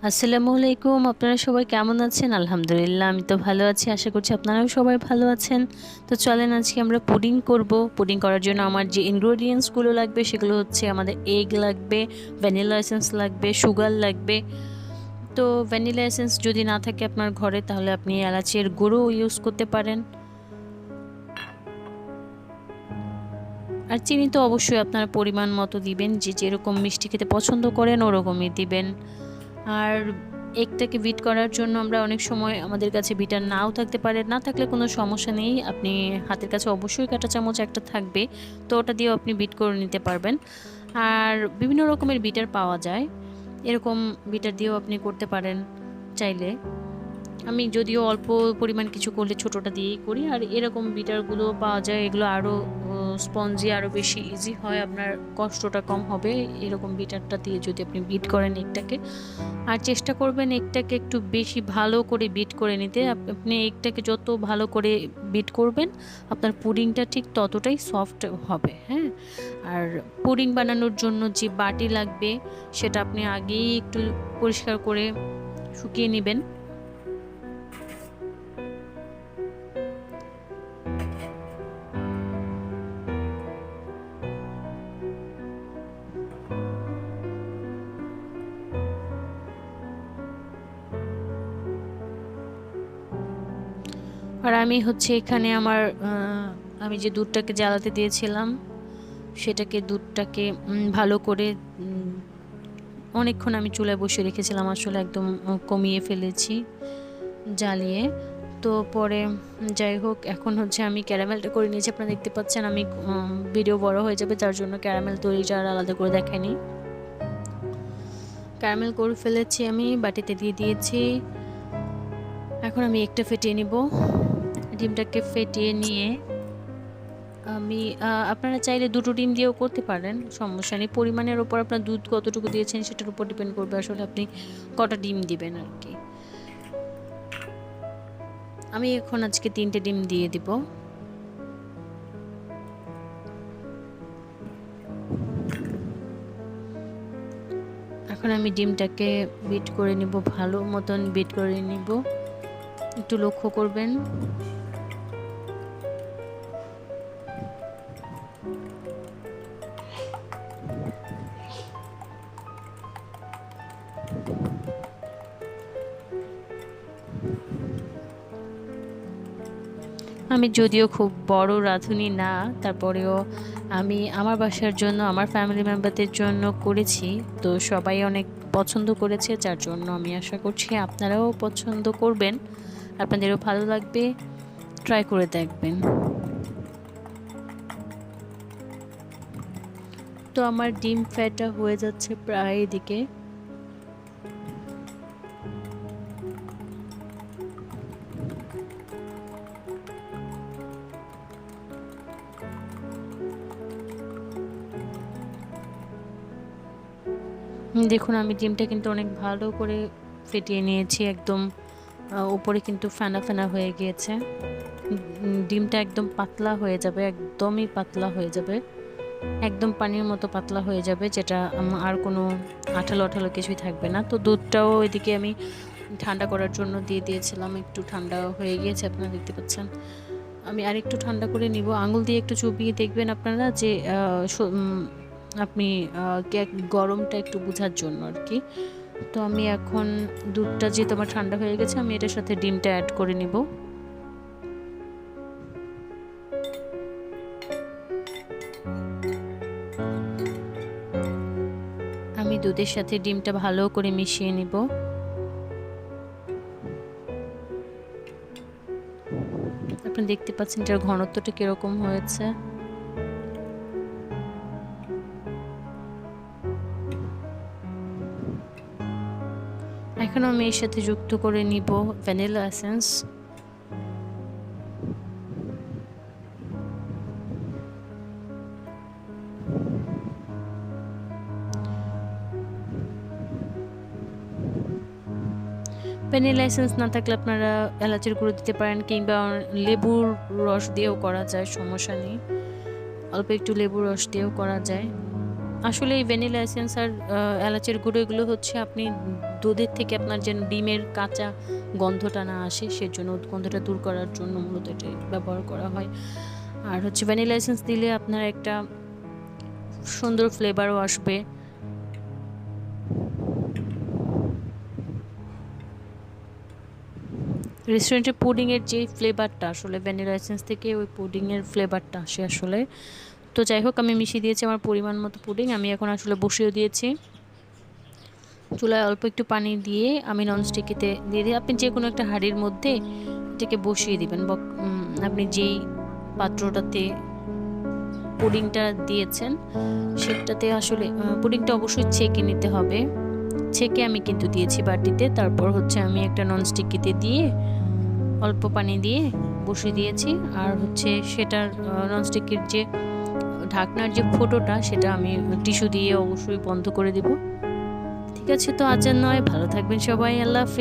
আসসালামু আলাইকুম। আপনারা সবাই কেমন আছেন? আলহামদুলিল্লাহ আমি তো ভালো আছি। আশা করছি আপনারাও সবাই ভালো আছেন। তো চলেন আজকে আমরা পুডিং করব। পুডিং করার জন্য আমার যে ingredients গুলো লাগবে সেগুলো হচ্ছে আমাদের এগ লাগবে, ভ্যানিলা এসেন্স লাগবে, সুগার লাগবে। তো ভ্যানিলা এসেন্স যদি না থাকে আপনার ঘরে তাহলে আপনি এলাচের গুঁড়ো ইউজ করতে পারেন। আর চিনি তো অবশ্যই আপনারা পরিমাণ মতো দিবেন, যে যেরকম মিষ্টি খেতে পছন্দ করেন ওরকমই দিবেন। আর এগটাকে বিট করার জন্য আমরা অনেক সময় আমাদের কাছে বিটার নাও থাকতে পারে, না থাকলে কোনো সমস্যা নেই, আপনি হাতের কাছে অবশ্যই কাঁটা চামচ একটা থাকবে, তো ওটা দিয়েও আপনি বিট করে নিতে পারবেন। আর বিভিন্ন রকমের বিটার পাওয়া যায়, এরকম বিটার দিয়েও আপনি করতে পারেন চাইলে। আমি যদিও অল্প পরিমাণ কিছু করলে ছোটোটা দিয়েই করি, আর এরকম বিটারগুলো পাওয়া যায়, এগুলো আরও স্পঞ্জি, আরও বেশি ইজি হয়, আপনার কষ্টটা কম হবে এরকম বিটারটা দিয়ে যদি আপনি বিট করেন এগটাকে। আর চেষ্টা করবেন এগটাকে একটু বেশি ভালো করে বিট করে নিতে। আপনি এগটাকে যত ভালো করে বিট করবেন আপনার পুডিংটা ঠিক ততটাই সফট হবে। হ্যাঁ, আর পুডিং বানানোর জন্য যে বাটি লাগবে সেটা আপনি আগেই একটু পরিষ্কার করে শুকিয়ে নেবেন। আর আমি হচ্ছে এখানে আমার আমি যে দুধটাকে জ্বালাতে দিয়েছিলাম দুধটাকে ভালো করে অনেকক্ষণ আমি চুলায় বসিয়ে রেখেছিলাম, আসলে একদম কমিয়ে ফেলেছি জ্বালিয়ে। তো পরে যাই হোক, এখন হচ্ছে আমি ক্যারামেলটা করে নিয়েছি। আপনারা দেখতে পাচ্ছেন আমি ভিডিও বড় হয়ে যাবে, তার জন্য ক্যারামেল তৈরিটা আর আলাদা করে দেখাইনি। ক্যারামেল করে ফেলেছি, আমি বাটিতে দিয়ে দিয়েছি। এখন আমি একটা ফেটিয়ে নিব। ডিমটাকে ফেটিয়ে নিয়ে আমি আপনারা চাইলে দুটো ডিম দিয়েও করতে পারেন, সমস্যা নেই। পরিমাণের ওপর আপনার দুধ কতটুকু দিয়েছেন সেটার উপর ডিপেন্ড করবে আসলে আপনি কটা ডিম দিবেন আর কি। আমি এখন আজকে 3টে ডিম দিয়ে দিব। এখন আমি ডিমটাকে বিট করে নিব, ভালো মতন বিট করে নিব, একটু লক্ষ্য করবেন। আমি যদিও খুব বড় রাঁধুনি না, তারপরেও আমি আমার বাসার জন্য, আমার ফ্যামিলি মেম্বারদের জন্য করেছি, তো সবাই অনেক পছন্দ করেছে, যার জন্য আমি আশা করছি আপনারাও পছন্দ করবেন, আপনাদেরও ভালো লাগবে, ট্রাই করে দেখবেন। তো আমার ডিম ফ্যাটা হয়ে যাচ্ছে প্রায় এদিকে। দেখুন আমি ডিমটা কিন্তু অনেক ভালো করে ফেটিয়ে নিয়েছি, একদম উপরে কিন্তু ফেনা ফেনা হয়ে গিয়েছে। ডিমটা একদম পাতলা হয়ে যাবে, একদমই পাতলা হয়ে যাবে, একদম পানির মতো পাতলা হয়ে যাবে, যেটা আর কোনো আঠালো আঠালো কিছুই থাকবে না। তো দুধটাও এদিকে আমি ঠান্ডা করার জন্য দিয়ে দিয়েছিলাম, একটু ঠান্ডা হয়ে গিয়েছে, আপনারা দেখতে পাচ্ছেন। আমি আর একটু ঠান্ডা করে নিব, আঙুল দিয়ে একটু চুপিয়ে দেখবেন আপনারা যে আপনি গরমটা একটু বোঝার জন্য আর কি। তো আমি এখন দুধটা যেহেতু আমার ঠান্ডা হয়ে গেছে, আমি এটার সাথে ডিমটা অ্যাড করে নিব। আমি দুধের সাথে ডিমটা ভালো করে মিশিয়ে নিব। আপনি দেখতে পাচ্ছেন এটার ঘনত্বটা কিরকম হয়েছে। এখন আমি এর সাথে যুক্ত করে নিব ভ্যানিলা এসেন্স। ভ্যানিলা এসেন্স না থাকলে আপনারা এলাচের গুঁড়ো দিতে পারেন, কিংবা লেবুর রস দিয়েও করা যায়, সমস্যা নেই, অল্প একটু লেবুর রস দিয়েও করা যায়। আসলে এই ভ্যানিলা এসেন্স আর এলাচের গুঁড়ো এগুলো হচ্ছে আপনি দুধের থেকে আপনার যেন ডিমের কাঁচা গন্ধটা না আসে সেজন্য গন্ধটা দূর করার জন্য মূলত এটা ব্যবহার করা হয়। আর হচ্ছে ভ্যানিলা এসেন্স দিলে আপনার একটা সুন্দর ফ্লেভারও আসবে। রেস্টুরেন্টের পুডিংয়ের যে ফ্লেভারটা আসলে ভ্যানিলা এসেন্স থেকে ওই পুডিংয়ের ফ্লেভারটা আসে আসলে। তো যাই হোক, আমি মিশিয়ে দিয়েছি আমার পরিমাণ মতো পুডিং। আমি এখন আসলে বসিয়ে দিয়েছি চুলায়, অল্প একটু পানি দিয়ে আমি ননস্টিকিতে দিয়ে দিই। আপনি যে কোনো একটা হাঁড়ির মধ্যে এটাকে বসিয়ে দিবেন। আপনি যেই পাত্রটাতে পুডিংটা দিয়েছেন সেটাতে আসলে পুডিংটা অবশ্যই ছেঁকে নিতে হবে। ছেঁকে আমি কিন্তু দিয়েছি বাটিতে। তারপর হচ্ছে আমি একটা ননস্টিকিতে দিয়ে অল্প পানি দিয়ে বসিয়ে দিয়েছি। আর হচ্ছে সেটার ননস্টিকের যে ঢাকনার যে ফুটোটা সেটা আমি টিস্যু দিয়ে অবশ্যই বন্ধ করে দেব। ঠিক আছে, তো আজ আর নয়, ভালো থাকবেন সবাই, আল্লাহ হাফেজ।